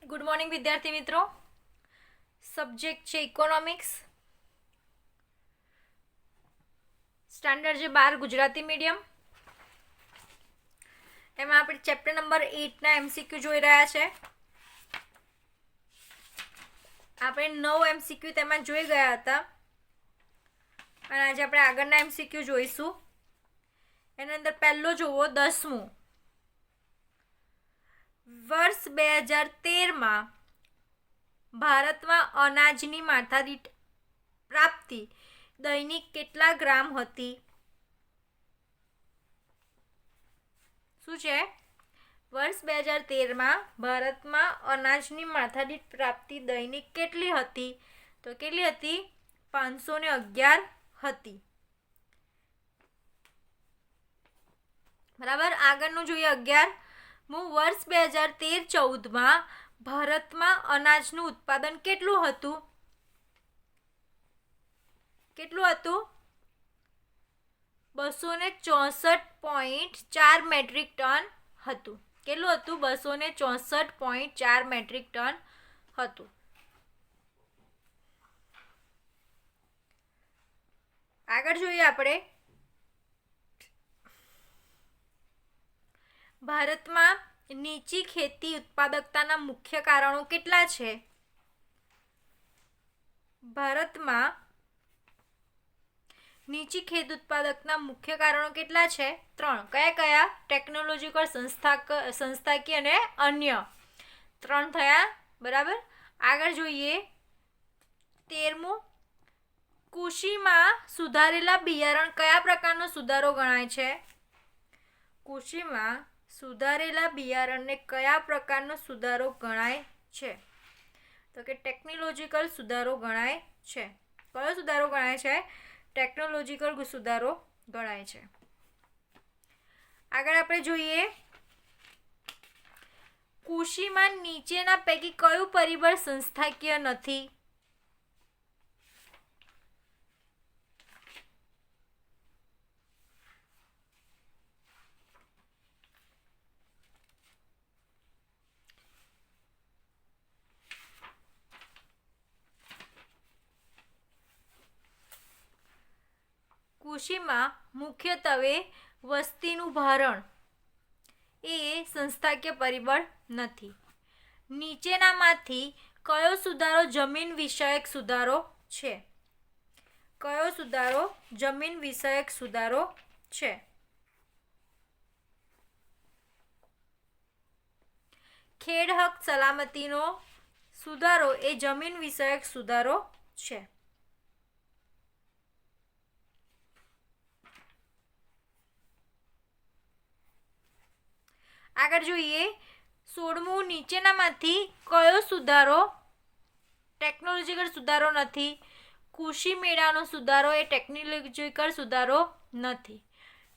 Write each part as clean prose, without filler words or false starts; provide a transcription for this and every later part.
Good morning વિદ્યાર્થી મિત્રો. Subject છે ઇકોનોમિક્સ, સ્ટાન્ડર્ડ છે 12 ગુજરાતી મીડિયમ. એમાં આપણે ચેપ્ટર નંબર 8ના એમસીક્યુ જોઈ રહ્યા છે. આપણે 9 એમસીક્યુ તેમાં જોઈ ગયા હતા અને આજે આપણે આગળના એમસીક્યુ જોઈશું. એની અંદર પહેલો જોવો 10મું. વર્ષ 2013માં ભારતમાં અનાજની માથાદીઠ પ્રાપ્તિ દૈનિક કેટલા ગ્રામ હતી? શું છે? વર્ષ 2013માં ભારતમાં અનાજની માથાદીઠ પ્રાપ્તિ દૈનિક કેટલી હતી? તો કેટલી હતી? 511 હતી. બરાબર. આગળનું જોઈએ 11મું. વર્ષ 2013-14માં ભારતમાં અનાજનું ઉત્પાદન કેટલું હતું? કેટલું હતું? 264.4 મેટ્રિક ટન હતું. કેટલું હતું? 264.4 મેટ્રિક ટન હતું. આગળ જોઈએ આપણે. ભારતમાં નીચી ખેતી ઉત્પાદકતાના મુખ્ય કારણો કેટલા છે? ભારતમાં નીચી ખેત ઉત્પાદકના મુખ્ય કારણો કેટલા છે? 3. કયા કયા? ટેકનોલોજીકલ, સંસ્થાકીય અને અન્ય. 3 થયા. બરાબર. આગળ જોઈએ 13મું. કૃષિમાં સુધારેલા બિયારણ કયા પ્રકારનો સુધારો ગણાય છે? કૃષિમાં સુધારેલા બિયારણને કયા પ્રકારનો સુધારો ગણાય છે? તો કે ટેકનોલોજીકલ સુધારો ગણાય છે. કયો સુધારો ગણાય છે? ટેકનોલોજીકલ સુધારો ગણાય છે. આગળ આપણે જોઈએ કૃષિમાં નીચેના પૈકી કયું પરિબળ સંસ્થાકીય નથી? કૃષિમાં મુખ્યત્વે વસ્તીનું ભારણ એ સંસ્થાકીય પરિબળ નથી. નીચેનામાંથી કયો સુધારો જમીન વિષયક સુધારો છે? કયો સુધારો જમીન વિષયક સુધારો છે? ખેડ હક સલામતીનો સુધારો એ જમીન વિષયક સુધારો છે. આગળ જોઈએ 16મું. નીચેનામાંથી કયો સુધારો ટેકનોલોજીકલ સુધારો નથી? કૃષિ મેળાનો સુધારો એ ટેકનોલોજીકલ સુધારો નથી.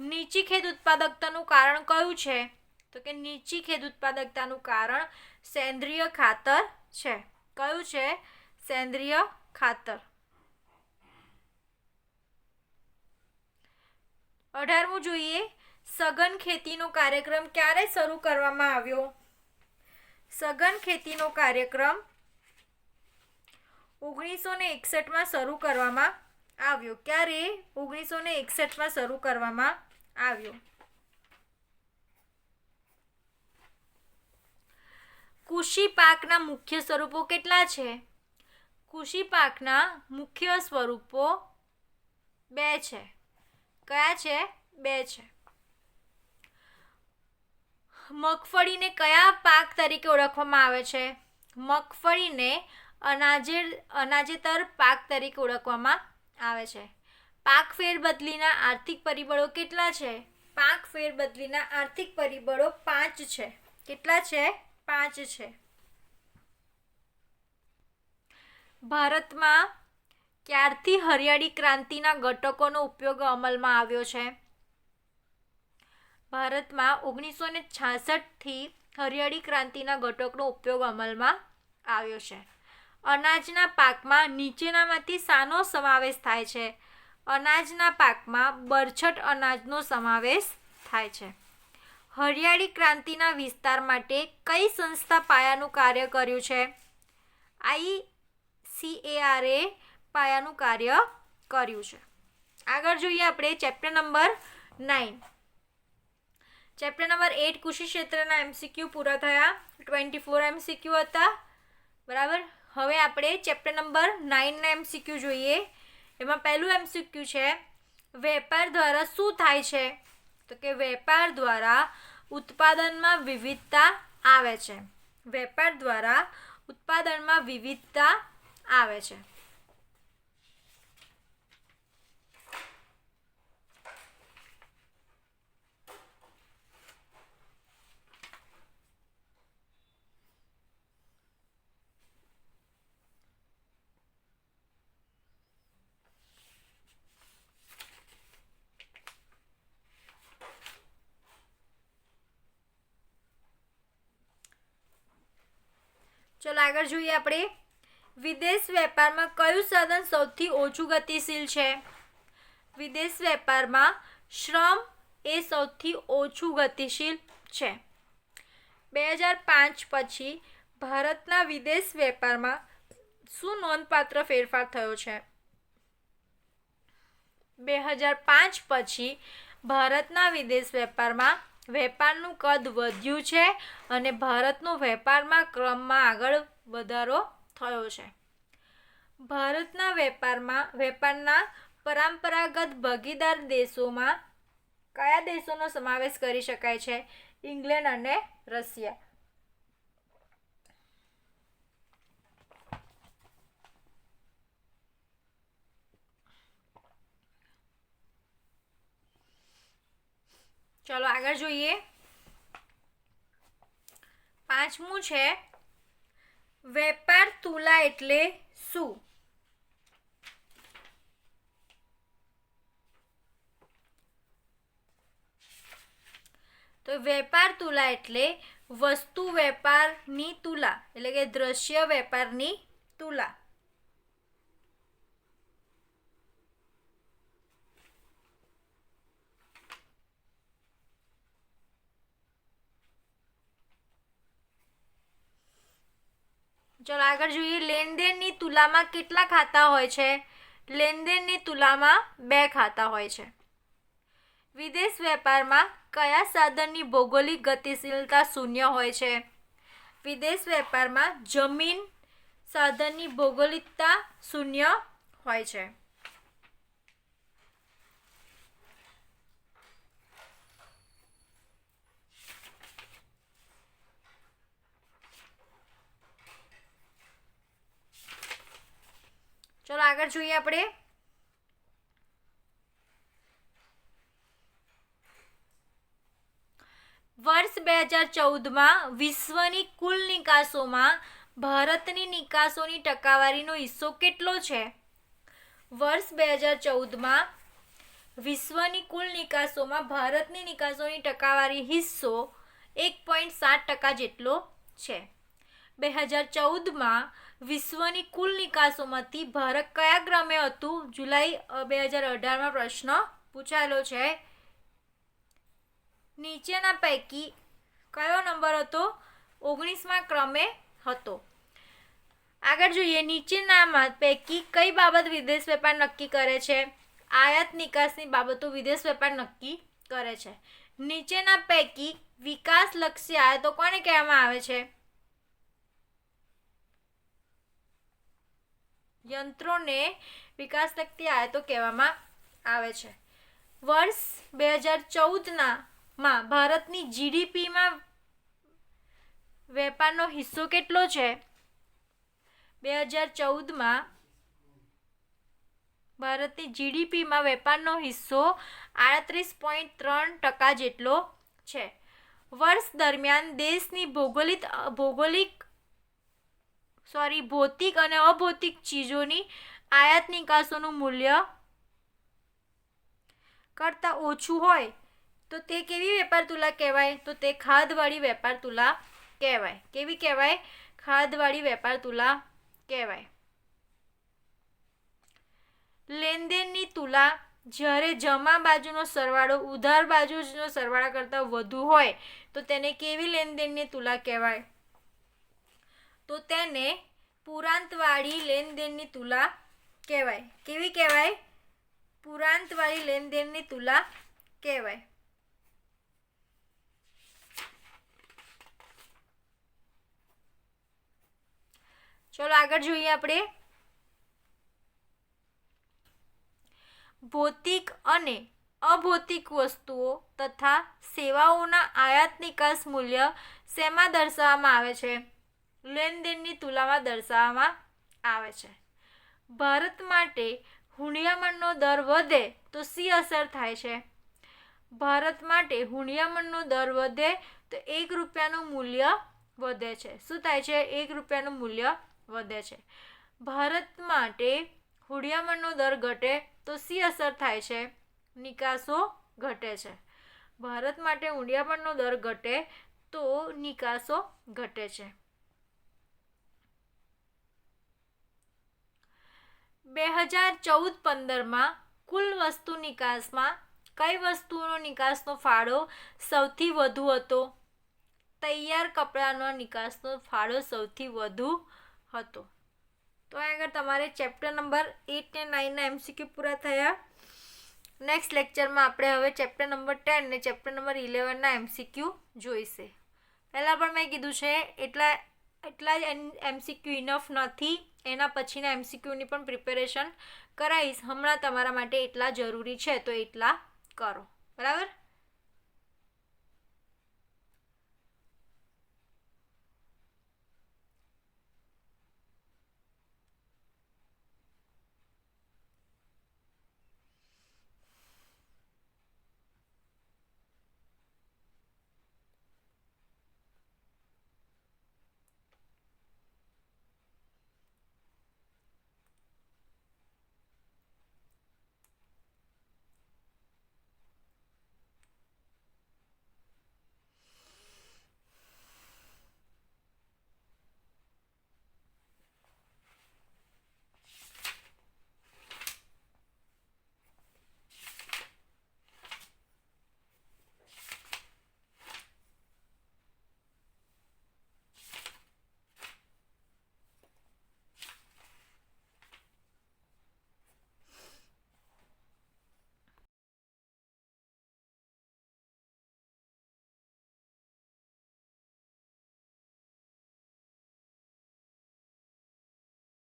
નીચી ખેત ઉત્પાદકતાનું કારણ કયું છે? તો કે નીચી ખેત ઉત્પાદકતાનું કારણ સેન્દ્રિય ખાતર છે. કયું છે? સેન્દ્રિય ખાતર. 18મું જોઈએ. સઘન ખેતીનો કાર્યક્રમ ક્યારે શરૂ કરવામાં આવ્યો? સઘન ખેતીનો કાર્યક્રમ 1961માં શરૂ કરવામાં આવ્યો. ક્યારે? 1961માં શરૂ કરવામાં આવ્યો. કૃષિ પાકના મુખ્ય સ્વરૂપો કેટલા છે? કૃષિ પાકના મુખ્ય સ્વરૂપો 2 છે. કયા છે? 2 છે. મગફળીને કયા પાક તરીકે ઓળખવામાં આવે છે? મગફળીને અનાજેતર પાક તરીકે ઓળખવામાં આવે છે. પાક ફેરબદલીના આર્થિક પરિબળો કેટલા છે? પાક ફેરબદલીના આર્થિક પરિબળો 5 છે. કેટલા છે? 5 છે. ભારતમાં ક્યારથી હરિયાળી ક્રાંતિના ઘટકોનો ઉપયોગ અમલમાં આવ્યો છે? ભારતમાં 1966થી હરિયાળી ક્રાંતિના ઘટકનો ઉપયોગ અમલમાં આવ્યો છે. અનાજના પાકમાં નીચેનામાંથી શાનો સમાવેશ થાય છે? અનાજના પાકમાં બરછટ અનાજનો સમાવેશ થાય છે. હરિયાળી ક્રાંતિના વિસ્તાર માટે કઈ સંસ્થા પાયાનું કાર્ય કર્યું છે? ICAR એ પાયાનું કાર્ય કર્યું છે. આગળ જોઈએ આપણે ચેપ્ટર નંબર 9. ચેપ્ટર નંબર 8 કૃષિ ક્ષેત્રના MCQ પૂરા થયા. 24 MCQ હતા, બરાબર. હવે આપણે ચેપ્ટર નંબર 9 ના MCQ જોઈએ. એમાં પહેલું MCQ છે, વેપાર દ્વારા શું થાય છે? તો કે વેપાર દ્વારા ઉત્પાદનમાં વિવિધતા આવે છે. વેપાર દ્વારા ઉત્પાદનમાં વિવિધતા આવે છે. ચલો આગળ જોઈએ આપણે. વિદેશ વેપારમાં કયું સાધન સૌથી ઓછું ગતિશીલ છે? વિદેશ વેપારમાં શ્રમ એ સૌથી ઓછું ગતિશીલ છે. 2005 પછી ભારતના વિદેશ વેપારમાં શું નોંધપાત્ર ફેરફાર થયો છે? 2005 પછી ભારતના વિદેશ વેપારમાં વેપારનું કદ વધ્યું છે અને ભારતનો વેપારમાં ક્રમમાં આગળ વધારો થયો છે. ભારતના વેપારના પરંપરાગત ભાગીદાર દેશોમાં કયા દેશોનો સમાવેશ કરી શકાય છે? ઇંગ્લેન્ડ અને રશિયા. ચલો આગળ જોઈએ. 5મું છે, વેપાર તુલા એટલે શું? તો વેપાર તુલા એટલે વસ્તુ વેપારની તુલા, એટલે કે દ્રશ્ય વેપારની તુલા. ચલો આગળ જોઈએ. લેનદેનની તુલામાં કેટલા ખાતા હોય છે? લેનદેનની તુલામાં 2 ખાતા હોય છે. વિદેશ વેપારમાં કયા સાધનની ભૌગોલિક ગતિશીલતા શૂન્ય હોય છે? વિદેશ વેપારમાં જમીન સાધનની ભૌગોલિકતા શૂન્ય હોય છે. ચલો આગળ જોઈએ આપણે. વર્ષ 2014માં વિશ્વની કુલ નિકાસોમાં ભારતની નિકાસોની ટકાવારીનો હિસ્સો કેટલો છે? વર્ષ 2014માં વિશ્વની કુલ નિકાસોમાં ભારતની નિકાસોની ટકાવારી હિસ્સો 1.7% જેટલો છે. 2014માં વિશ્વની કુલ નિકાસોમાંથી ભારત કયા ક્રમે હતું? જુલાઈ 2018માં પ્રશ્ન પૂછાયેલો છે. નીચેના પૈકી કયો નંબર હતો? 19મા ક્રમે હતો. આગળ જોઈએ. નીચેનામાં પૈકી કઈ બાબત વિદેશ વેપાર નક્કી કરે છે? આયાત નિકાસની બાબતો વિદેશ વેપાર નક્કી કરે છે. નીચેના પૈકી વિકાસલક્ષી આયાતો કોને કહેવામાં આવે છે? યંત્રોને વિકાસલક્ષી આયાતો કહેવામાં આવે છે. વર્ષ 2014માં ભારતની જીડીપીમાં વેપારનો હિસ્સો કેટલો છે? 2014માં ભારતની જીડીપીમાં વેપારનો હિસ્સો 38.3% જેટલો છે. વર્ષ દરમિયાન દેશની ભૌતિક અને અભૌતિક ચીજોની આયાત નિકાસોનું મૂલ્ય કરતાં ઓછું હોય તો તે કેવી વેપાર તુલા કહેવાય? તો તે ખાધવાળી વેપાર તુલા કહેવાય. કેવી કહેવાય? ખાધવાળી વેપાર તુલા કહેવાય. લેનદેનની તુલા જ્યારે જમા બાજુનો સરવાળો ઉધાર બાજુનો સરવાળા કરતાં વધુ હોય તો તેને કેવી લેનદેનની તુલા કહેવાય? તો તેને પુરાંતવાળી લેનદેનની તુલા કહેવાય. કેવી કહેવાય? પુરાંતવાળી લેનદેનની તુલા કહેવાય. ચલો આગળ જોઈએ આપણે. ભૌતિક અને અભૌતિક વસ્તુઓ તથા સેવાઓના આયાત નિકાસ મૂલ્ય શેમાં દર્શાવવામાં આવે છે? લેનદેનની તુલામાં દર્શાવવામાં આવે છે. ભારત માટે હુંડિયામણનો દર વધે તો શી અસર થાય છે? ભારત માટે હુંડિયામણનો દર વધે તો 1 રૂપિયાનું મૂલ્ય વધે છે. શું થાય છે? 1 રૂપિયાનું મૂલ્ય વધે છે. ભારત માટે હુંડિયામણનો દર ઘટે તો શી અસર થાય છે? નિકાસો ઘટે છે. ભારત માટે હુંડિયામણનો દર ઘટે તો નિકાસો ઘટે છે. 2014-15માં કુલ વસ્તુ નિકાસમાં કઈ વસ્તુનો નિકાસનો ફાળો સૌથી વધુ હતો? તૈયાર કપડાનો નિકાસનો ફાળો સૌથી વધુ હતો. તો આગળ તમારે ચેપ્ટર નંબર 8 અને 9ના MCQ પૂરા થયા. નેક્સ્ટ લેક્ચરમાં આપણે હવે ચેપ્ટર નંબર 10 અને ચેપ્ટર નંબર 11ના MCQ જોઈશે. પહેલાં પણ મેં કીધું છે એટલા જ MCQ ઇનફ નથી. એના પછીના MCQની પણ પ્રિપેરેશન કરાવીશ. હમણાં તમારા માટે એટલા જરૂરી છે તો એટલા કરો. બરાબર?